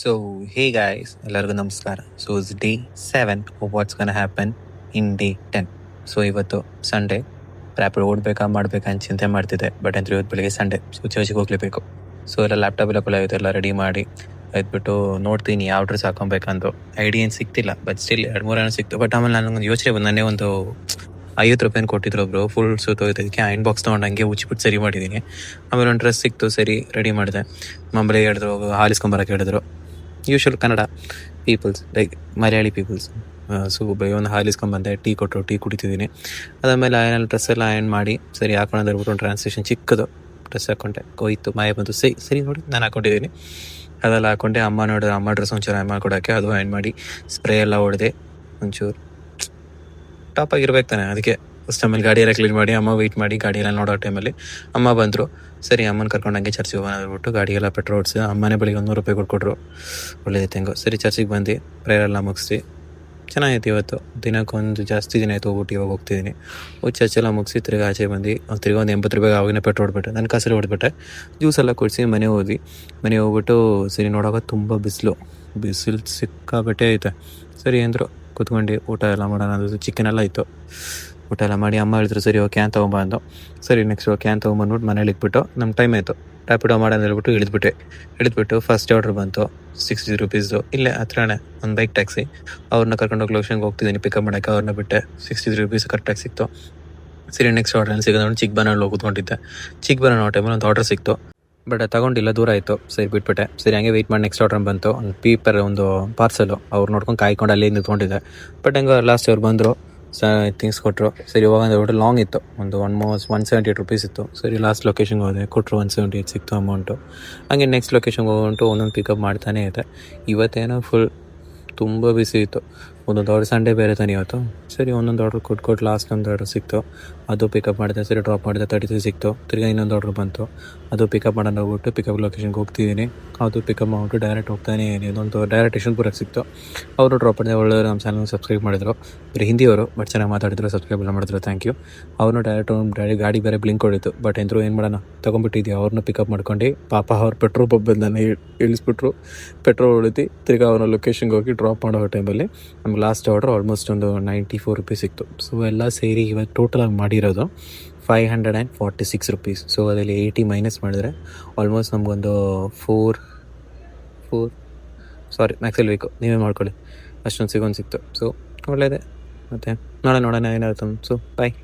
So, hey guys, ಎಲ್ಲರಿಗೂ ನಮಸ್ಕಾರ. So it's day 7 of what's gonna happen in day 10. So ಇವತ್ತು Sunday, rapid ಓಡಬೇಕಾ ಮಾಡಬೇಕಾ ಅಂತ ಚಿಂತೆ ಮಾಡ್ತಿದ್ದೆ. ಬಟ್ ಅಂದ್ರೆ ಇವತ್ತು ಬೆಳಿಗ್ಗೆ ಸಂಡೇ, ಸೊ ಚರ್ಚಿಗೆ ಹೋಗ್ಲೇಬೇಕು. ಸೊ ಎಲ್ಲ ಲ್ಯಾಪ್ಟಾಪ್ ಎಲ್ಲ ಕೂಡ ಎಲ್ಲ ರೆಡಿ ಮಾಡಿ ಎದ್ಬಿಟ್ಟು ನೋಡ್ತೀನಿ ಯಾವ ಡ್ರೆಸ್ ಹಾಕೊಬೇಕಂತ. ಐಡಿಯಾ ಏನು ಸಿಕ್ತಿಲ್ಲ, ಬಟ್ ಸ್ಟಿಲ್ 2-3 ಸಿಕ್ತು. ಬಟ್ ಆಮೇಲೆ ನನಗೊಂದು ಯೋಚನೆ ಬಂದು, ನನ್ನೇ ಒಂದು 50 ರೂಪಾಯಿ ಕೊಟ್ಟಿದ್ರು ಒಬ್ರು, ಫುಲ್ ಸುತ್ತೋಯ್ತು. ಅದಕ್ಕೆ ಅಯನ್ ಬಾಕ್ಸ್ ತೊಗೊಂಡು ಹಂಗೆ ಉಚ್ಚಿಬಿಟ್ಟು ಸರಿ ಮಾಡಿದ್ದೀನಿ. ಆಮೇಲೆ ಒಂದು ಡ್ರೆಸ್ ಸಿಕ್ತು, ಸರಿ ರೆಡಿ ಮಾಡಿದೆ. ಮಾಮೂಲಿ ಹೇಳಿದ್ರು ಹಾಲಿಸ್ಕೊಂಬರಕ್ಕೆ ಹೇಳಿದ್ರು. Usual Kannada peoples, like Malayali peoples. So ಒಂದು ಹಾಲಿಸ್ಕೊಂಬಂದೆ, ಟೀ ಕೊಟ್ಟರು, ಟೀ ಕುಡಿತಿದ್ದೀನಿ. ಅದಾದಮೇಲೆ ಆಯನಲ್ಲಿ ಡ್ರೆಸ್ ಎಲ್ಲ ಆಯನ್ ಮಾಡಿ ಸರಿ ಹಾಕೊಂಡು ಅಂದ್ಬಿಟ್ಟು ಒಂದು ಟ್ರಾನ್ಸ್ಲೇಷನ್ ಚಿಕ್ಕದು ಡ್ರೆಸ್ ಹಾಕ್ಕೊಂಡೆ. ಹೋಯ್ತು, ಮಾಯ ಬಂತು, ಸರಿ ನೋಡಿ ನಾನು ಹಾಕ್ಕೊಂಡಿದ್ದೀನಿ. ಅದೆಲ್ಲ ಹಾಕ್ಕೊಂಡೆ. ಅಮ್ಮ ನೋಡಿದ್ರೆ ಅಮ್ಮ ಡ್ರೆಸ್ ಒಂಚೂರು ಅಮ್ಮ ಕೊಡೋಕ್ಕೆ ಅದು ಆಯನ್ ಮಾಡಿ ಸ್ಪ್ರೇ ಎಲ್ಲ ಹೊಡೆದೆ. ಒಂಚೂರು ಟಾಪ್ ಆಗಿರ್ಬೇಕು ತಾನೆ, ಅದಕ್ಕೆ ಫಸ್ಟ್ ಆಮೇಲೆ ಗಾಡಿ ಎಲ್ಲ ಕ್ಲೀನ್ ಮಾಡಿ ಅಮ್ಮ ವೆಯ್ಟ್ ಮಾಡಿ ಗಾಡಿ ಎಲ್ಲ ನೋಡೋ ಟೈಮಲ್ಲಿ ಅಮ್ಮ ಬಂದರು. ಸರಿ ಅಮ್ಮನ ಕರ್ಕೊಂಡು ಹಂಗೆ ಚರ್ಚಿಗೆ ಹೋಗೋಣ ಅಂದ್ಬಿಟ್ಟು ಗಾಡಿಗೆಲ್ಲ ಪೆಟ್ರೋಲ್ ಹೊಡ್ಸಿ ಅಮ್ಮನೇ ಬೆಳಿಗ್ಗೆ 100 ರೂಪಾಯಿ ಕೊಟ್ಕೊಟ್ರು. ಒಳ್ಳೇದೈತೆ ಹೆಂಗೋ. ಸರಿ ಚರ್ಚಿಗೆ ಬಂದು ಪ್ರೇಯರ್ ಎಲ್ಲ ಮುಗಿಸಿ ಚೆನ್ನಾಗಿತ್ತು. ಇವತ್ತು ದಿನಕ್ಕೊಂದು ಜಾಸ್ತಿ ದಿನ ಆಯ್ತು ಹೋಗ್ಬಿಟ್ಟು ಇವಾಗ ಹೋಗ್ತಿದ್ದೀನಿ. ಚರ್ಚೆಲ್ಲ ಮುಗಿಸಿ ತಿರ್ಗಿ ಆಚೆ ಬಂದು ತಿರ್ಗಿ ಒಂದು 80 ರೂಪಾಯಿಗೆ ಆವಾಗಿನ ಪೆಟ್ರೋಲ್ ಹೊಡ್ಬಿಟ್ಟೆ. ನನ್ನ ಕಾಸಲ್ಲಿ ಹೊಡೆದ್ಬಿಟ್ಟೆ. ಜ್ಯೂಸ್ ಎಲ್ಲ ಕುಡಿಸಿ ಮನೆ ಹೋಗ್ಬಿಟ್ಟು ಸರಿ ನೋಡೋಕೆ ತುಂಬ ಬಿಸಿಲು ಸಿಕ್ಕಾಬಟ್ಟೆ ಐತೆ. ಸರಿ ಅಂದರು, ಕೂತ್ಕೊಂಡು ಊಟ ಎಲ್ಲ ಮಾಡೋಣ. ಅದು ಚಿಕನ್ ಎಲ್ಲ ಇತ್ತು. ಊಟ ಎಲ್ಲ ಮಾಡಿ ಅಮ್ಮ ಹೇಳಿದ್ರು ಸರಿ ಓಕೆ ಕ್ಯಾನ್ ತೊಗೊಂಬಂದು. ಸರಿ ನೆಕ್ಸ್ಟ್ ಕ್ಯಾನ್ ತೊಗೊಂಬಂದ್ಬಿಟ್ಟು ಮನೇಲಿ ಇಟ್ಬಿಟ್ಟು ನಮ್ಮ ಟೈಮ್ ಆಯಿತು. ರ್ಯಾಪಿಡೋ ಮಾಡೋಣ ಹೇಳ್ಬಿಟ್ಟು ಇಳಿದ್ಬಿಟ್ಟು ಫಸ್ಟ್ ಆರ್ಡ್ರ್ ಬಂತು 60 ರೂಪೀಸ್ದು. ಇಲ್ಲೇ ಹತ್ರನೇ ಒಂದು ಬೈಕ್ ಟ್ಯಾಕ್ಸಿ. ಅವ್ರನ್ನ ಕರ್ಕೊಂಡೋಗಿ ಲೊಕೇಶನ್ಗೆ ಹೋಗ್ತಿದ್ದೀನಿ ಪಿಕಪ್ ಮಾಡೋಕ್ಕೆ. ಅವ್ರನ್ನ ಬಿಟ್ಟೆ 60 ರೂಪೀಸ್ ಕರೆಕ್ಟಾಗಿ ಸಿಕ್ತು. ಸರಿ ನೆಕ್ಸ್ಟ್ ಆರ್ಡ್ರಲ್ಲಿ ಸಿಗೋದು ಚಿಕ್ಕಬಳ್ಳಾರಲ್ಲಿ ಹೋಗಿ ಕೂತ್ಕೊಂಡಿದ್ದೆ. ಚಿಕ್ಕಬಳ್ಳಾನ ಟೈಮಲ್ಲಿ ಒಂದು ಆರ್ಡರ್ ಸಿಕ್ತು, ಬಟ್ ಅದು ತಗೊಂಡಿಲ್ಲ, ದೂರ ಆಯಿತು. ಸರಿ ಬಿಟ್ಬಿಟ್ಟೆ. ಸರಿ ಹಂಗೆ ವೆಯ್ಟ್ ಮಾಡಿ ನೆಕ್ಸ್ಟ್ ಆರ್ಡ್ರ್ ಬಂತು. ಒಂದು ಪಾರ್ಸಲು. ಅವ್ರು ನೋಡ್ಕೊಂಡು ಕಾಯ್ಕೊಂಡು ಅಲ್ಲಿ ನಿಂತ್ಕೊಂಡಿದ್ದೆ. ಬಟ್ ಹಂಗೆ ಲಾಸ್ಟ್ ಅವ್ರು ಬಂದರು, ಥಿಂಗ್ಸ್ ಕೊಟ್ಟರು. ಸರಿ ಹೋಗೋಣ ಅಂದ್ಬಿಟ್ಟು ಲಾಂಗ್ ಇತ್ತು, ಒಂದು ಆಲ್ಮೋಸ್ಟ್ 178 ರೂಪೀಸ್ ಇತ್ತು. ಸರಿ ಲಾಸ್ಟ್ ಲೊಕೇಶನ್ಗೆ ಹೋದೆ, ಕೊಟ್ಟರು 178 ಸಿಕ್ತು ಅಮೌಂಟು. ಹಂಗೆ ನೆಕ್ಸ್ಟ್ ಲೊಕೇಶನ್ಗೆ ಹೋಗ್ಬಿಟ್ಟು ಒಂದೊಂದು ಪಿಕಪ್ ಮಾಡ್ತಾನೇ ಇದೆ. ಇವತ್ತೇನೋ ಫುಲ್ ತುಂಬ ಬಿಸಿ ಇತ್ತು. ಒಂದೊಂದು ಆರ್ಡ್ರ್ ಸಂಡೇ ಬೇರೆ ತಾನೆ ಇವತ್ತು. ಸರಿ ಒಂದೊಂದು ಆರ್ಡ್ರ್ ಕೊಟ್ಟು ಲಾಸ್ಟ್ ಒಂದು ಆರ್ಡ್ರ್ ಸಿಕ್ತು, ಅದು ಪಿಕಪ್ ಮಾಡಿದೆ. ಸರಿ ಡ್ರಾಪ್ ಮಾಡಿದೆ, 33 ಸಿಕ್ತು. ತಿರ್ಗಿ ಇನ್ನೊಂದು ಆರ್ಡ್ರ್ ಬಂತು, ಅದು ಪಿಕಪ್ ಮಾಡೋಣ ಹೋಗ್ಬಿಟ್ಟು ಪಿಕಪ್ ಲೊಕೇಶನ್ಗೆ ಹೋಗ್ತಿದ್ದೀನಿ. ಅದು ಪಿಕಪ್ ಮಾಡಿಬಿಟ್ಟು ಡೈರೆಕ್ಟ್ ಹೋಗ್ತಾನೆ ಇದೊಂದು ಡೈರೆಕ್ಟ್ ಯಶವಂತಪುರಕ್ಕೆ ಸಿಕ್ತು. ಅವರು ಡ್ರಾಪ್ ಮಾಡಿದೆ. ಒಳ್ಳೆಯವರು ನಮ್ಮ ಚಾನಲ್ನ ಸಬ್ಸ್ಕ್ರೈಬ್ ಮಾಡಿದ್ರು. ಬರೀ ಹಿಂದಿಯವರು, ಬಟ್ ಚೆನ್ನಾಗಿ ಮಾತಾಡಿದ್ರು, ಸಬ್ಸ್ಕ್ರೈಬ್ ಎಲ್ಲ ಮಾಡಿದ್ರು, ಥ್ಯಾಂಕ್ ಯು. ಅವ್ರನ್ನೂ ಡೈರೆಕ್ಟ್ ಗಾಡಿ ಬೇರೆ ಬ್ಲಿಂಕ್ ಹೊಡಿತು. ಬಟ್ ಎಂದರು ಏನು ಮಾಡೋಣ, ತೊಗೊಂಬಿಟ್ಟಿದ್ದೆ. ಅವ್ರನ್ನ ಪಿಕಪ್ ಮಾಡ್ಕೊಂಡು ಪಾಪ ಅವ್ರು ಪೆಟ್ರೋಲ್ ಪಂಪ್ ನಾನು ಇಳಿಸ್ಬಿಟ್ರು. ಪೆಟ್ರೋಲ್ ಹೊಡಿತು. ತಿರ್ಗಿ ಅವ್ರನ್ನ ಲೊಕೇಶನ್ಗೆ ಹೋಗಿ ಡ್ರಾಪ್ ಮಾಡೋ ಟೈಮಲ್ಲಿ ನಮ್ಗೆ ಲಾಸ್ಟ್ ಆರ್ಡ್ರ್ ಆಲ್ಮೋಸ್ಟ್ ಒಂದು 94 ರೂಪೀಸ್ ಸಿಕ್ತು. ಸೊ ಎಲ್ಲ ಸೇರಿ ಇವಾಗ ಟೋಟಲಾಗಿ ಮಾಡಿರೋದು 546 ರೂಪೀಸ್. ಸೊ ಅದರಲ್ಲಿ 80 ಮೈನಸ್ ಮಾಡಿದ್ರೆ ಆಲ್ಮೋಸ್ಟ್ ನಮಗೊಂದು 4 ಸಾರಿ ಮ್ಯಾಕ್ಸಲ್ಲಿ ಬೇಕು, ನೀವೇ ಮಾಡ್ಕೊಳ್ಳಿ, ಅಷ್ಟೊಂದು ಸಿಕ್ತು. ಸೊ ಒಳ್ಳೆಯದೇ. ಮತ್ತು ನೋಡೋಣ ಏನಾಗುತ್ತೆ. ಸೊ ಬಾಯ್.